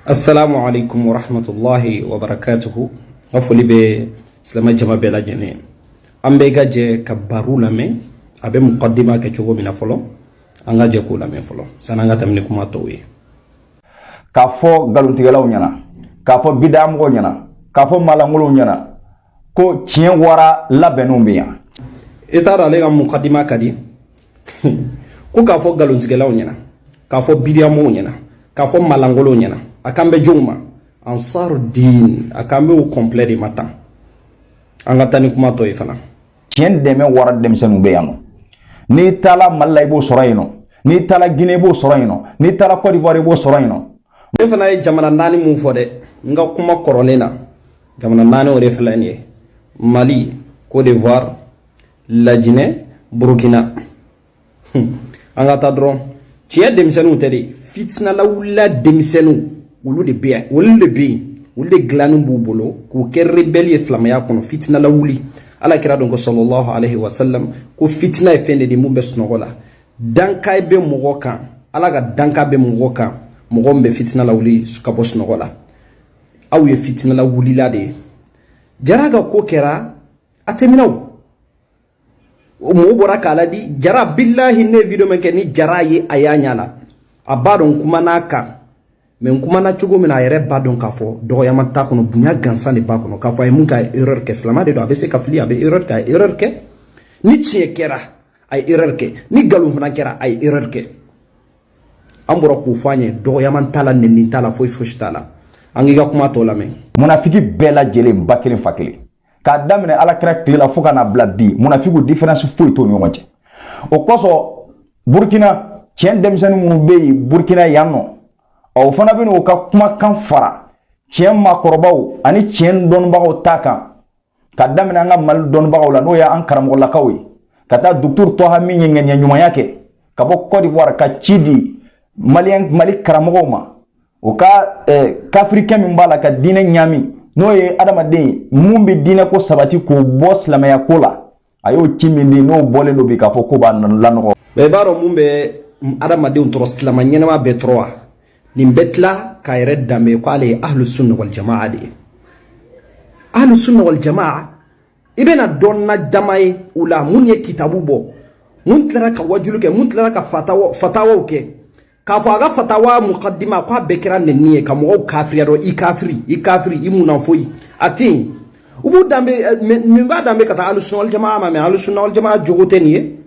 Assalamu alaikum wa rahmatullahi wa barakatuhu. Hopefully be Islama jama bela jene. Ambe gaje ka baru lame abe muqaddima ke chogo mina folo. Anga je ko lame folo. Sananga tamni kuma towi. Ka fo galuntigalaw nyana. Ka fo bidam go nyana. Ka fo malangulu nyana. Ko cien wara labenu biya. Etara le ga muqaddima kadi. Ko ka fo galuntigalaw nyana. Ka fo bidam go nyana. Ka fo malangulu nyana. Akambe jungma ansar din akambe au complet de matin anga tani kuma to ifana cien deme wara dem senu be yano ni tala malay bo sorayno ni tala Guinée bo sorayno ni tala Côte d'Ivoire bo sorayno be fana jamana nani mu fode nga kuma korolena jamana nani o reflani Mali, Côte d'Ivoire, la Guinée, Burkina anga tadron cien dem senu tedi fitna la wula dem senu wulu de be wulu de glanu bubolo ko ke rebelli islamaya kono fitna la wuli ala kira don ko sallallahu alaihi wasallam ko fitna e fende de mumbe snogola danka be mogoka ala ga danka be mogoka mogombe fitna la wuli suka bo snogola aw ye fitna la wuli la de jaraga ko kera ateminaw mo bora kala di jara billahi ne video men ke ni jara ye ayanyala abadon kuma naka men kuma na chugo mina yere badon kafo do ya mata kono bunya gansa ni ba kono kafo ay mun ka erreur ke slama de do abese ka fli abe erreur ke ni tie kera ay erreur ke ni galum fana kera ay erreur ke amboro ku fanye do ya man tala ni tala foy tala angi ga kuma to la men munafiki bela jele bakele fakele ka damene ala kra kila fuka na blabi munafiku difference foy to nyonje o koso Burkina cien demsen mu be Burkina yanno o fana bino ka kuma kan fara cien makorobaw ani cien donbaw taka ka damina nga mal donbaw la no ya an karamo la kawi kata docteur to ha mi nyen nyuma yake ka bo Côte d'Ivoire ka chidi mali karamo ma o ka africain min bala ka dine nyami no ye adama de mumbi dine ko sabati ko boss la maya kola ayo chimindi no bole no bi ka fo ko ban lano be baro mumbe adama de on troslama nyenama be 3 nimbetla kayre dame ko ale ahlus sunna wal jamaa de ahlus sunna wal jamaa ibena donna jamay ula munye kitabu bo muntlara ka wajuluke muntlara ka fatawa ke ka faga fatawa muqaddima ko bekira nenni ka mo kafiri do i kafiri imuna foyi ati ubu dambe minba dambe kata ahlus sunna wal jamaa ma ahlus sunna wal jamaa jogoteni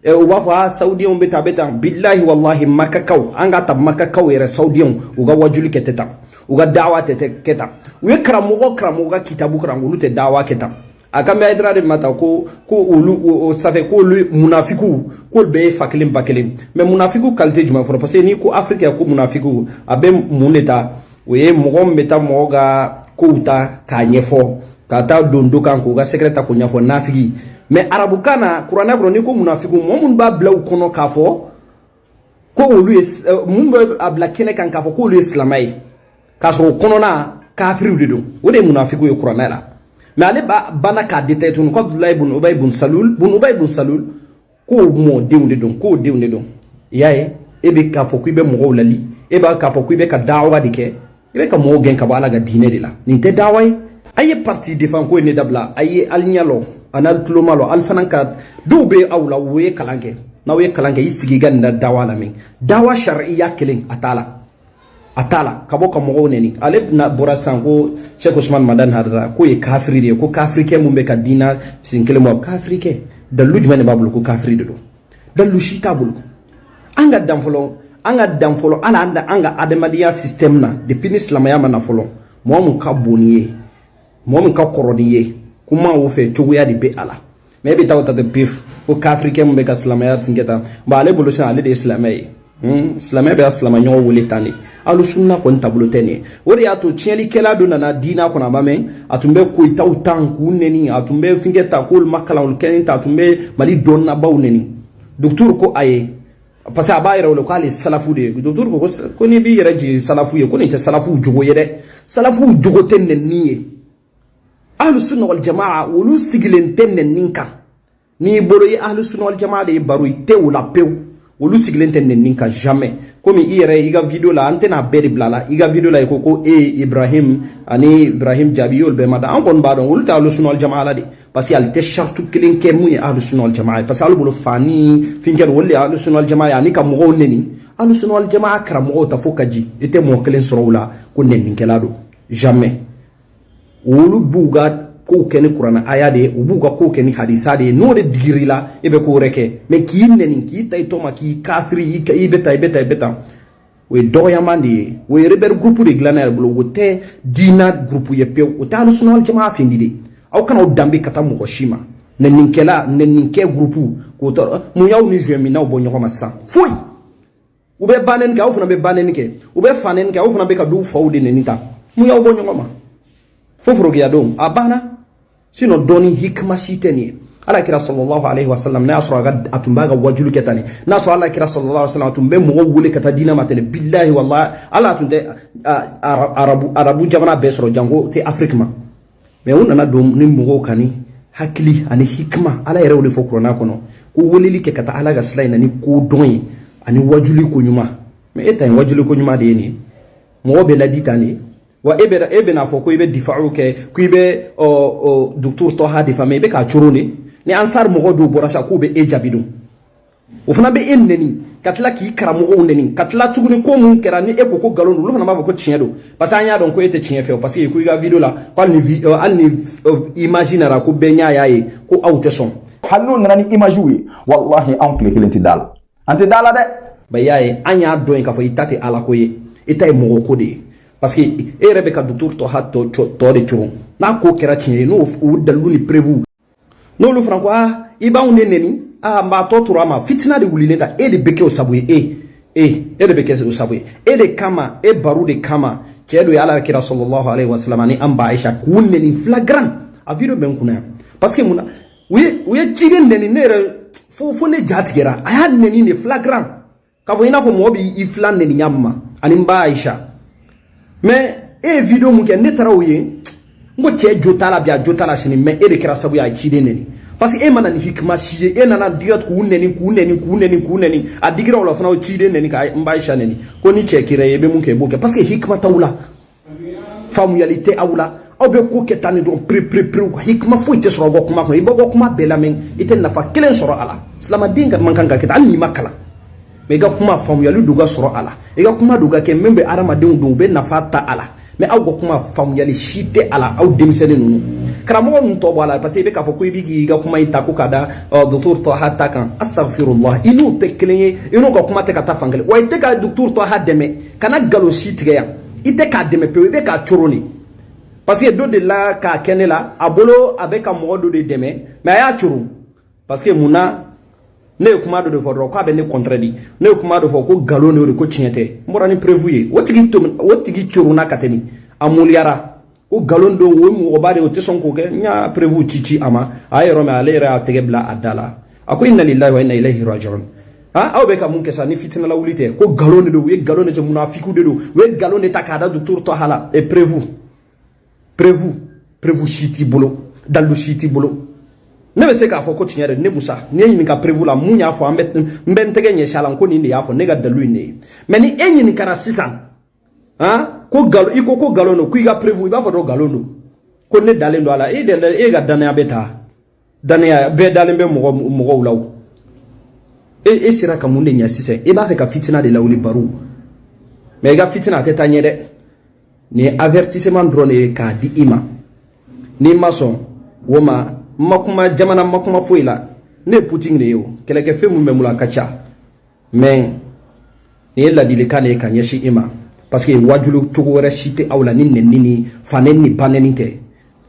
ubafa Saudi on beta billahi wallahi makakaw anga tab makakaw yere Saudi on uga wajuli keteta uga dawa keta uye kramoga kitabu krangu te dawa keta akambe idrade mata ko ulu safe ko lu munafiku ko be fakilim bakelim mais munafiku qualité juma foro parce que ni ko Afrique ko munafiku abe muneta uye mogom beta moga ko uta kanyefo kata dondo kan ko ga secrétaire ko nyafo nafigi mais arabu kana qur'ana ko ni ko munafiku momun ba blaw kono kafo ko olu mun do abla kene kan kafo ko olu islamai kaso kono na kafiru de do wode munafiku e qur'ana la mais ale bana ka detetun ko Abdullah ibn Ubay ibn Salul ko mo dewnde don ko dewnde don yaye ebe kafo ku be mo lali eba kafo ku be ka da'wa dike ebe ka mo gen ka bala ga dine de la ni te da'wa aye parti defan ko ne dabla aye alnyalo anal klomalo alfananka dube awla we kalange na we kalange isigi ganda dawala min dawa shar'iyya kelen atala kaboka mo neni ale na borasan ko Sheikh Ousmane Madan hadra ko e kafiri de ko kafrike mumbe ka dina sinkele mo kafrike dalu jumane babul ko kafiri do dalu shitabul anga damfolo ala anga adamadiya system na depuis l'islam ya mana folo mo mun ka boniye mo mun ka korodiye kuma wo fe choguya di be ala mais be tawta de pif ko kafrike mbe ka islamaya fingeta ba ale bolo sa ale de islamay islamay be islama nyo wole tani alu sunna ko tabulo tene wori ato chieli kela do na dina ko na mame atumbe ko tawtan ku neni atumbe fingeta ko makala ul kenita atumbe mali donna bawneni docteur ko aye parce que abayra wala ko ale salafu de docteur ko ni bi reji salafu ye ko ni ta salafu jogo yede salafu jogo tenne niye ahlus sunna wal jamaa wulu sigilen tenne ninka ni bolo yi ahlus sunna wal jamaa de baru te wala pew olu sigilen tɛ nenni ka jamais comme i yɛrɛ i ka video la an tɛna bɛɛ de bila la i ka video la i ko Ibrahim ani Ibrahim Jabi olu bɛɛ ma da an kɔni b'a dɔn olu tɛ ahlu sunna wal jamaa la de parce que ale tɛ charte kelen kɛ mun ye ahlu sunna wal jamaa parce que ale bolo fani finkɛ olu de ahlu sunna wal jamaa ani ka mɔgɔw neni ahlu sunna wal jamaa karamɔgɔw ta fo ka ji i tɛ mɔgɔ kelen sɔrɔ u la ko nenninkɛla don jamais olu b'u ka ko kɛ ni kuranɛ aya de u b'u ka ko kɛ ni hadisa de n'o de digiri la e bɛ ko wɛrɛ kɛ mais k'i nɛni k'i ta i tɔma k'i kafiri i bɛ tan o ye dɔgɔyaman de ye o ye rebelle groupe de dilanna yɛrɛ bolo o tɛ diina groupe ye pewu o tɛ ahlu sunna wal jamaa fendi de aw kana o danbe ka taa mɔgɔ si ma nɛninkɛ groupe k'o tɔrɔ mun y'aw ni juɛminaw bɔ ɲɔgɔn ma sisan foyi u bɛ banɛni kɛ aw fana bɛ banɛni kɛ u bɛ fanɛni kɛ aw fana bɛ ka du faw de nɛni ta mun y'aw bɔ ɲɔgɔn ma fo forokiya don a banna sino doni hikma shiteni ala kira sallallahu alaihi wasallam na asra a tun b'a ka wajulu kɛ tan n'a sɔrɔ ala kira sallallahu alaihi wasallam tun bɛ mɔgɔw wele ka taa diina ma tɛnɛ billahi wallahi ala tun tɛ arabu jamana bɛɛ sɔrɔ jango tɛ Afrique ma mais u nana don ni mɔgɔw kan ni hakili ani hikma ala yɛrɛ de fɔ kuranɛ kɔnɔ ko weleli kɛ ka taa ala ka sira in ni ko dɔn ye ani wajuli ko ɲuman mais e ta in wajuli ko ɲuman de ye nin mɔgɔ bɛ ladi tan de wa e bɛna fɔ ko i bɛ difa'u kɛ ko i bɛ docteur Toha difa mais i bɛ k'a coro ne ni ansar mɔgɔ dɔw bɔra sa k'u bɛ e jaabi dɔn o fana bɛ e nɛni ka tila k'i karamɔgɔw nɛni ka tila tuguni ko mun kɛra ni e ko ko nkalon don olu fana b'a fɔ ko tiɲɛ don parce que an y'a dɔn ko e tɛ tiɲɛ fɛ parce que ko i ka video la ko hali ni image nara ko bɛɛ ɲ'a ye ko aw tɛ sɔn hali n'u nana ni image ye wallahi anw tile kelen tɛ da la an tɛ da la dɛ ba y'a ye an y'a dɔn k'a fɔ i ta tɛ ala ko ye i ta ye mɔgɔ ko de ye parce que e yɛrɛ bɛ ka docteur Toha tɔ de coron n'a ko kɛra tiɲɛ ye n'o dalilu ni preuve n'olu fana ko i b'anw de nɛni n b'a tɔ tora a ma fitina de wulilen ta e de bɛ kɛ o sabu ye e de bɛ kɛ o sabu ye e de kama e baro de kama cɛ dɔ ye ala kira sallallahu alaihi wasallam ani an ba Aisha k'u nɛni flagrant a video bɛ n kunna yan parce que mun na u ye ciden nɛni ne yɛrɛ fo ne ja tigɛra a y'a nɛni de flagrant k'a fɔ i n'a fɔ mɔgɔ b'i filan nɛni ɲa ma ani n ba Aisha mais e video mun kɛ ne taara o ye n ko cɛ jo t'a la bi a jo t'a la sini mais e de kɛra sabu ye a ye ciden nɛni parce que e mana ni hikma si ye e nana digat k'u nɛni a digira o la fana o ciden nɛni ka n ba Aisha nɛni ko ni cɛ kira ye i bɛ mun kɛ i b'o kɛ parce que hikma t'aw la faamuyali tɛ aw la aw bɛ ko kɛ tan ni dɔrɔn perew hikma foyi tɛ sɔrɔ aw ka kuma kɔnɔ i b'a ka kuma bɛɛ lamɛn i tɛ nafa kelen sɔrɔ a la silamaden ka man kan ka kɛ hali n'i ma kalan mais i ka kuma faamuyali dɔ ka sɔrɔ a la i ka kuma dɔ ka kɛ min bɛ hadamadenw don u bɛ nafa ta a la mais aw ka kuma faamuyali si tɛ a la aw denmisɛnnin ninnu karamɔgɔ ninnu tɔ bɔ a la parce que i bɛ k'a fɔ ko i bɛ k'i ka kuma in ta ko k'a da docteur Toha ta kan astagfirullah i n'o tɛ kelen ye i n'o ka kuma tɛ ka taa fan kelen wa i tɛ ka docteur Toha dɛmɛ kana nkalon si tigɛ yan i tɛ k'a dɛmɛ pewu i bɛ k'a coro ne parce que dɔ de la k'a kɛ ne la a bolo a bɛ ka mɔgɔ dɔ de dɛmɛ mais a y'a coro parce que mun na ne ye kuma dɔ de fɔ dɔrɔn k'a bɛ ne contredit ne ye kuma dɔ fɔ ko nkalon de ko tiɲɛ tɛ n bɔra ni preuve ye o tigi corona ka tɛmɛ a moliyara ko nkalon don o ye mɔgɔba de o tɛ sɔn k'o kɛ n y'a preuve ci a ma a ye yɔrɔ min ale yɛrɛ y'a tɛgɛ bila a da la a ko inna lillahi wa inna ilayhi raji'un aw bɛ ka mun kɛ sa ni fitina la wuli tɛ ko nkalon de don u ye nkalon de cɛ munafiku de don u ye nkalon de ta k'a da docteur Toha la et preuve si t'i bolo dalu si t'i bolo ne bɛ se k'a fɔ ko tiɲɛ yɛrɛ ne Musa ni e ɲininka preuve la mun y'a fɔ n bɛ n tɛgɛ ɲɛsi a la ko nin de y'a fɔ ne ka dalu in de ye mais ni e ɲininkara sisan ko i ko ko nkalon don ko i ka preuve i b'a fɔ dɔrɔn nkalon don ko ne dalen don a la e ka danaya bɛ taa danaya bɛɛ dalen bɛ mɔgɔw la o e sera ka mun de ɲɛ sisan e b'a fɛ ka fitina de lawuli baro mais i ka fitina a tɛ taa ɲɛ dɛ ni avertissement dɔrɔn de ye k'a di i ma n'i ma sɔn o ma jamana makuma foyi la ne ye Putin de ye o kɛlɛkɛfɛn mun bɛ n bolo a ka ca mais nin ye ladilikan de ye ka ɲɛsin i ma parce que wajulu cogo wɛrɛ si tɛ aw la ni nɛni ni fanɛni ni banɛni tɛ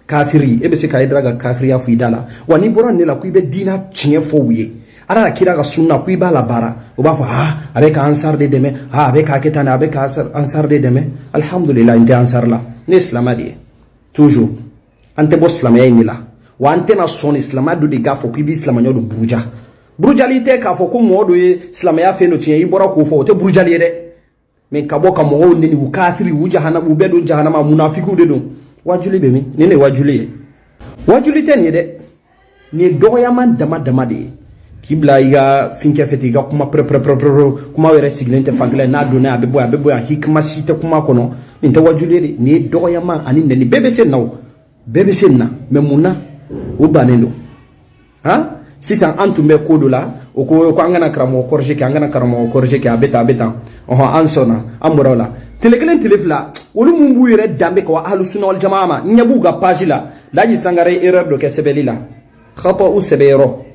kafiri e bɛ se ka i da ka kafiriya fɔ i da la wa n'i bɔra ne la ko i bɛ diina tiɲɛ fɔ u ye ala kira ka sunna ko i b'a la baara o b'a fɔ a bɛ ka ansar de dɛmɛ a bɛ ka kɛ tan a bɛ ka ansar de dɛmɛ alhamdulillah n tɛ ansar la ne ye silamɛ de ye toujours an tɛ bɔ silamɛya in de la wa an tɛna sɔn ni silamɛya dɔ de k'a fɔ k'i b'i silamɛya dɔ burujali tɛ k'a fɔ ko mɔgɔ dɔ ye silamɛya fɛn dɔ tiɲɛ i bɔra k'o fɔ o tɛ burujali ye dɛ mais ka bɔ ka mɔgɔw neni u kafiri u jahanama u bɛɛ don jahanama munafikiw de don wajuli bɛ min nin de ye wajuli ye wajuli tɛ nin ye dɛ nin ye dɔgɔyaman dama dama de ye kibla iga finke feti iga kuma pre kuma were siglente fankle na dona abebo ya hikma shite kuma kono inte wajulere ni doyama ani ni BBC naw BBC na memuna ubanendo ha sisan antumbe kodola o ko angana kramo korje ke angana kramo korje ke abeta ansona amurala telekelen telefla olu mumbu yere dambe ko ahlus sunna wal jamaa nyabu ga page la laji sangare erreur do ke sebelila khata u sebero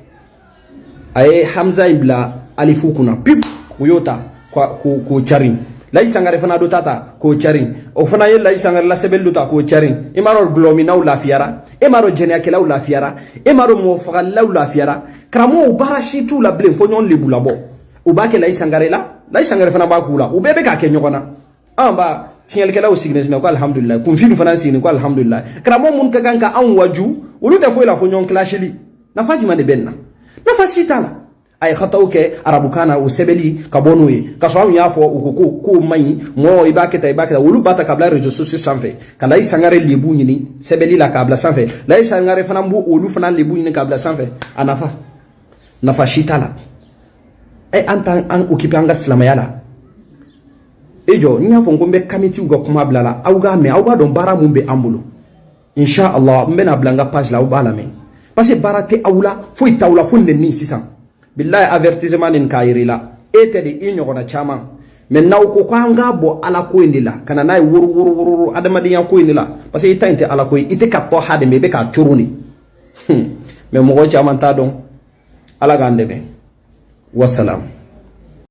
ay hamza ibla alifu kuna pip uyota ko charin laji sangare fana do tata ko charin o fana ye laji sangare la sebeluta ko charin imaro glomina u lafiara imaro jeniakela u lafiara imaro mofagalla u lafiara kramo u barashitu la blem fo nyon lebulabo u ba ke laji sangare fana ba kula u bebe ka ke nyogona amba signal kala o signes na ko alhamdulillah kun film fana signes ko alhamdulillah kramo mun ka kanka an waju ulu da fo la fo nyon clasheli na faji mane benna na fashitala ay khataw ke arabukana o sebeli kabonoye kaswamu yafo ko mai mo ibaketa ulu bata kabla rejo sociaux sanfe kala isangare lebu nyini sebeli la kabla sanfe la isangare fana mbu ulu fana lebu nyini kabla sanfe anafa na fashitala ay antan an occupé anga slamayala ejo nya fo ngombe committee uga kuma blala awga don bara mumbe ambulo insha Allah mbena blanga page la ubala me parce que barate awla fo itawla fo nenni sisan billahi avertissement nin kairila ete de inyogona chama men naw ko anga bo ala ko indila kana nay wuru adamadiyan ko indila parce que itante ala ko ite kapto hade me be ka churuni me mo go chama ta don ala gande be wassalam.